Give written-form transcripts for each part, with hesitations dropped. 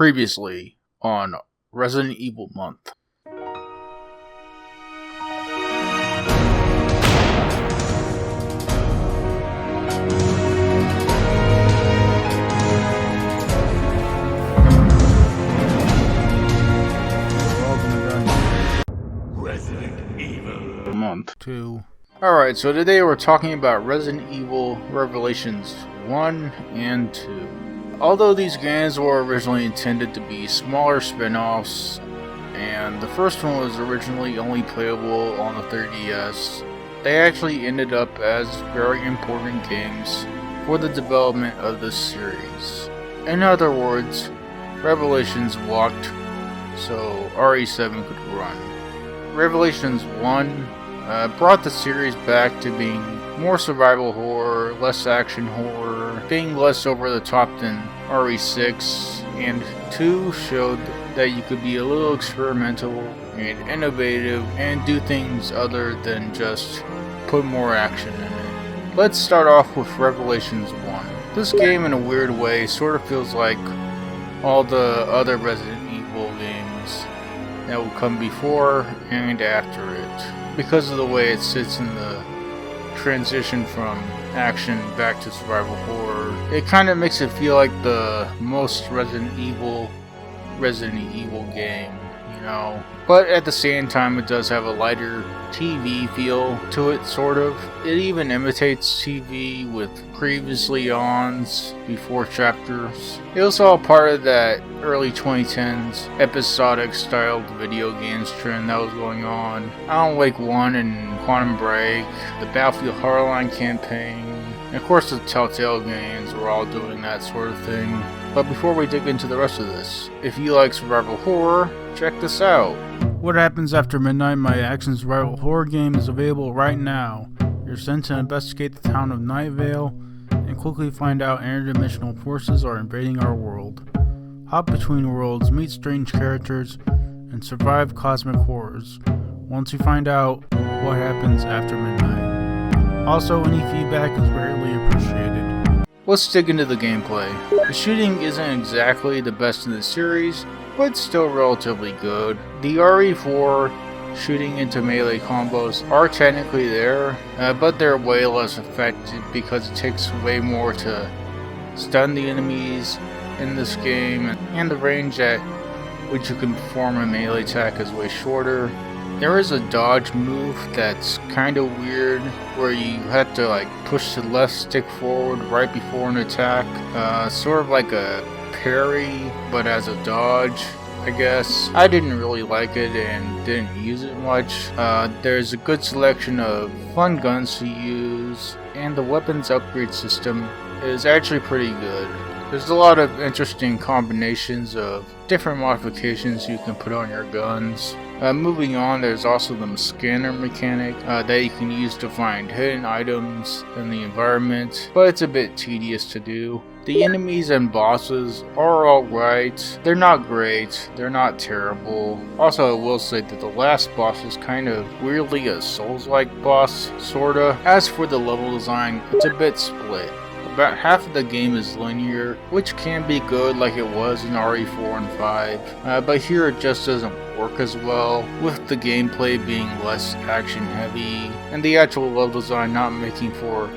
Previously on Resident Evil Month. Resident Evil Month 2. Alright, so today we're talking about Resident Evil Revelations 1 and 2. Although these games were originally intended to be smaller spin-offs, and the first one was originally only playable on the 3DS, they actually ended up as very important games for the development of this series. In other words, Revelations walked so RE7 could run. Revelations 1 brought the series back to being more survival horror, less action horror, being less over the top than RE6, and 2 showed that you could be a little experimental and innovative and do things other than just put more action in it. Let's start off with Revelations 1. This game in a weird way sort of feels like all the other Resident Evil games that will come before and after it, because of the way it sits in the transition from action back to survival horror. It kind of makes it feel like the most Resident Evil game, you know. But at the same time, it does have a lighter TV feel to it, sort of. It even imitates TV with previously ons before chapters. It was all part of that early 2010s episodic styled video games trend that was going on. Alan Wake 1 and Quantum Break, the Battlefield Hardline campaign, and of course the Telltale games were all doing that sort of thing. But before we dig into the rest of this, if you like survival horror, check this out. What Happens After Midnight, my action survival horror game, is available right now. You're sent to investigate the town of Night Vale and quickly find out interdimensional forces are invading our world. Hop between worlds, meet strange characters, and survive cosmic horrors once you find out what happens after midnight. Also, any feedback is greatly appreciated. Let's dig into the gameplay. The shooting isn't exactly the best in the series, but still relatively good. The RE4 shooting into melee combos are technically there, but they're way less effective because it takes way more to stun the enemies in this game, and the range at which you can perform a melee attack is way shorter. There is a dodge move that's kind of weird, where you have to push the left stick forward right before an attack, sort of like a parry, but as a dodge, I guess. I didn't really like it and didn't use it much. There's a good selection of fun guns to use, and the weapons upgrade system is actually pretty good. There's a lot of interesting combinations of different modifications you can put on your guns. Moving on, there's also the scanner mechanic that you can use to find hidden items in the environment, but it's a bit tedious to do. The enemies and bosses are alright. They're not great, they're not terrible. Also, I will say that the last boss is kind of weirdly a Souls-like boss, sorta. As for the level design, it's a bit split. About half of the game is linear, which can be good like it was in RE4 and 5, but here it just doesn't work as well, with the gameplay being less action heavy, and the actual level design not making for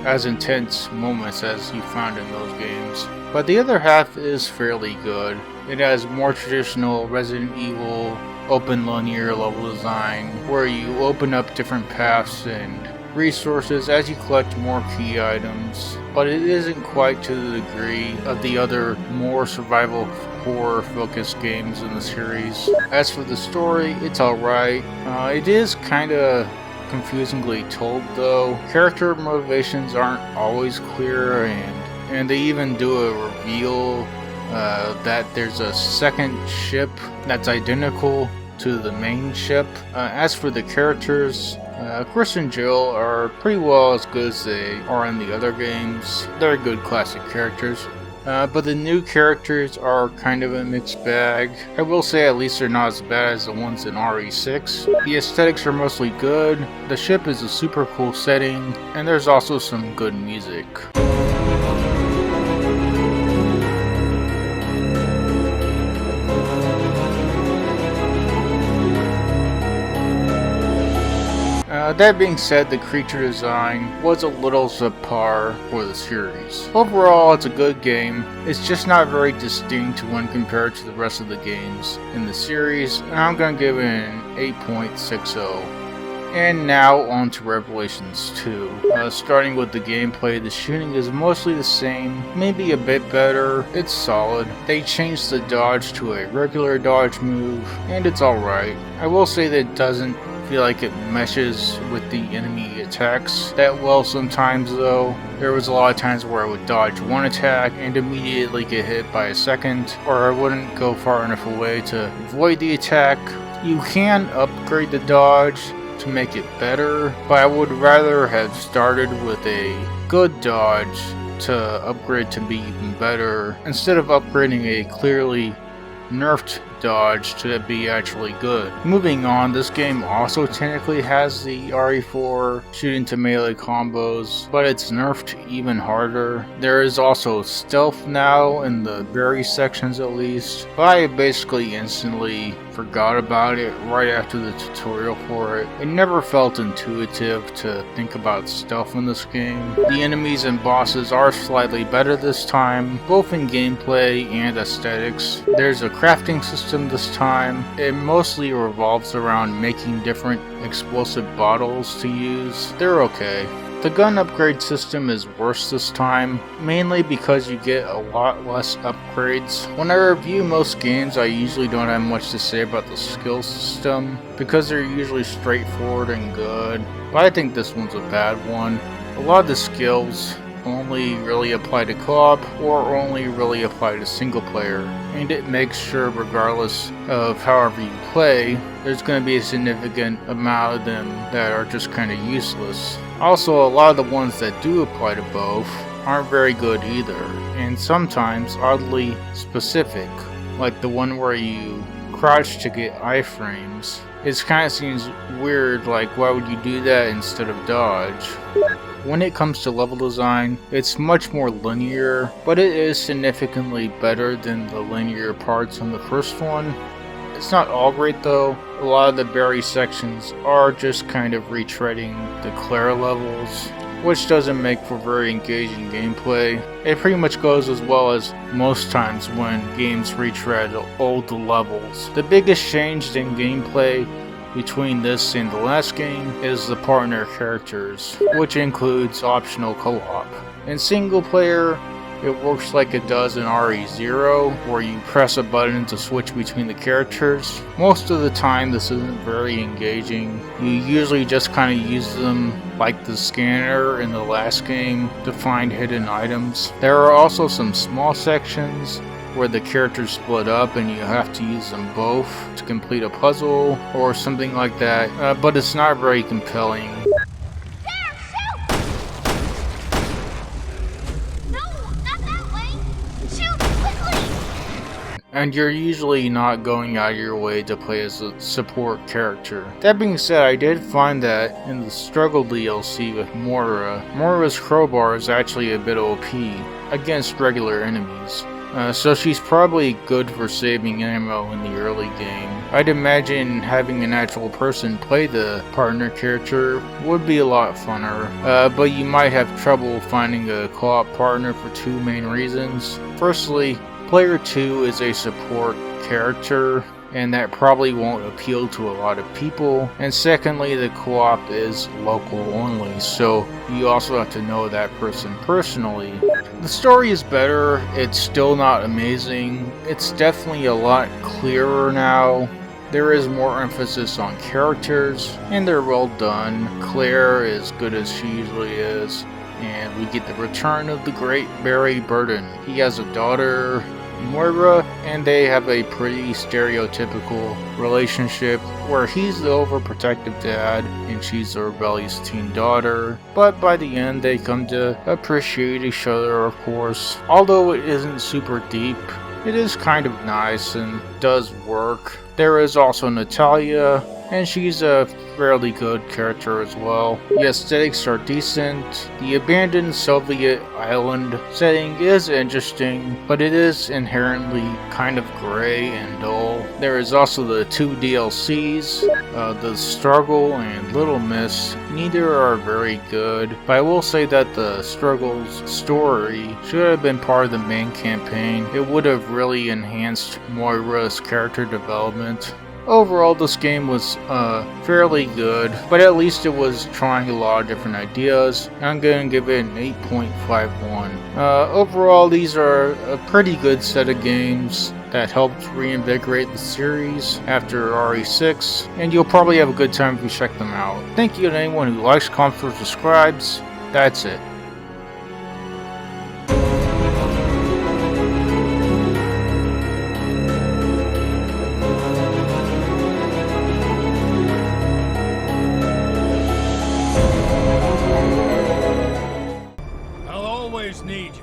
as intense moments as you found in those games. But the other half is fairly good. It has more traditional Resident Evil open linear level design, where you open up different paths and resources as you collect more key items, but it isn't quite to the degree of the other more survival horror focused games in the series. As for the story, it's alright. It is kinda confusingly told though. Character motivations aren't always clear, and they even do a reveal that there's a second ship that's identical to the main ship. As for the characters, Chris and Jill are pretty well as good as they are in the other games. They're good classic characters. But the new characters are kind of a mixed bag. I will say at least they're not as bad as the ones in RE6. The aesthetics are mostly good, the ship is a super cool setting, and there's also some good music. That being said, the creature design was a little subpar for the series. Overall, it's a good game. It's just not very distinct when compared to the rest of the games in the series, and I'm going to give it an 8.60. And now on to Revelations 2. Starting with the gameplay, the shooting is mostly the same, maybe a bit better. It's solid. They changed the dodge to a regular dodge move, and it's alright. I will say that it doesn't feel like it meshes with the enemy attacks that well sometimes though. There was a lot of times where I would dodge one attack and immediately get hit by a second, or I wouldn't go far enough away to avoid the attack. You can upgrade the dodge to make it better, but I would rather have started with a good dodge to upgrade to be even better, instead of upgrading a clearly nerfed dodge to be actually good. Moving on, this game also technically has the RE4 shooting to melee combos, but it's nerfed even harder. There is also stealth now in the berry sections at least, but I basically instantly forgot about it right after the tutorial for it. It never felt intuitive to think about stealth in this game. The enemies and bosses are slightly better this time, both in gameplay and aesthetics. There's a crafting system this time. It mostly revolves around making different explosive bottles to use. They're okay. The gun upgrade system is worse this time, mainly because you get a lot less upgrades. When I review most games, I usually don't have much to say about the skill system, because they're usually straightforward and good, but I think this one's a bad one. A lot of the skills only really apply to co-op or only really apply to single player, and it makes sure regardless of however you play, there's going to be a significant amount of them that are just kind of useless. Also, a lot of the ones that do apply to both aren't very good either, and sometimes oddly specific, like the one where you crouch to get iframes. It kind of seems weird, like why would you do that instead of dodge? When it comes to level design, it's much more linear, but it is significantly better than the linear parts on the first one. It's not all great though. A lot of the berry sections are just kind of retreading the Claire levels, which doesn't make for very engaging gameplay. It pretty much goes as well as most times when games retread old levels. The biggest change in gameplay between this and the last game is the partner characters, which includes optional co-op. In single player, it works like it does in RE0, where you press a button to switch between the characters. Most of the time this isn't very engaging. You usually just kind of use them like the scanner in the last game to find hidden items. There are also some small sections where the characters split up and you have to use them both to complete a puzzle or something like that, but it's not very compelling. And you're usually not going out of your way to play as a support character. That being said, I did find that in the Struggle DLC with Moira's crowbar is actually a bit OP against regular enemies. So she's probably good for saving ammo in the early game. I'd imagine having an actual person play the partner character would be a lot funner, but you might have trouble finding a co-op partner for two main reasons. Firstly, Player 2 is a support character, and that probably won't appeal to a lot of people. And secondly, the co-op is local only, so you also have to know that person personally. The story is better, it's still not amazing. It's definitely a lot clearer now. There is more emphasis on characters, and they're well done. Claire is good as she usually is. And we get the return of the great Barry Burton. He has a daughter, Moira, and they have a pretty stereotypical relationship where he's the overprotective dad and she's the rebellious teen daughter. But by the end, they come to appreciate each other, of course. Although it isn't super deep, it is kind of nice and does work. There is also Natalia, and she's a fairly good character as well. The aesthetics are decent. The abandoned Soviet island setting is interesting, but it is inherently kind of gray and dull. There is also the 2 DLCs, The Struggle and Little Miss. Neither are very good, but I will say that the Struggle's story should have been part of the main campaign. It would have really enhanced Moira's character development. Overall, this game was fairly good, but at least it was trying a lot of different ideas. I'm going to give it an 8.51. Overall, these are a pretty good set of games that helped reinvigorate the series after RE6, and you'll probably have a good time if you check them out. Thank you to anyone who likes, comments, or subscribes. That's it. Need you.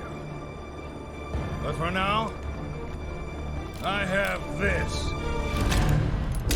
But for now, I have this.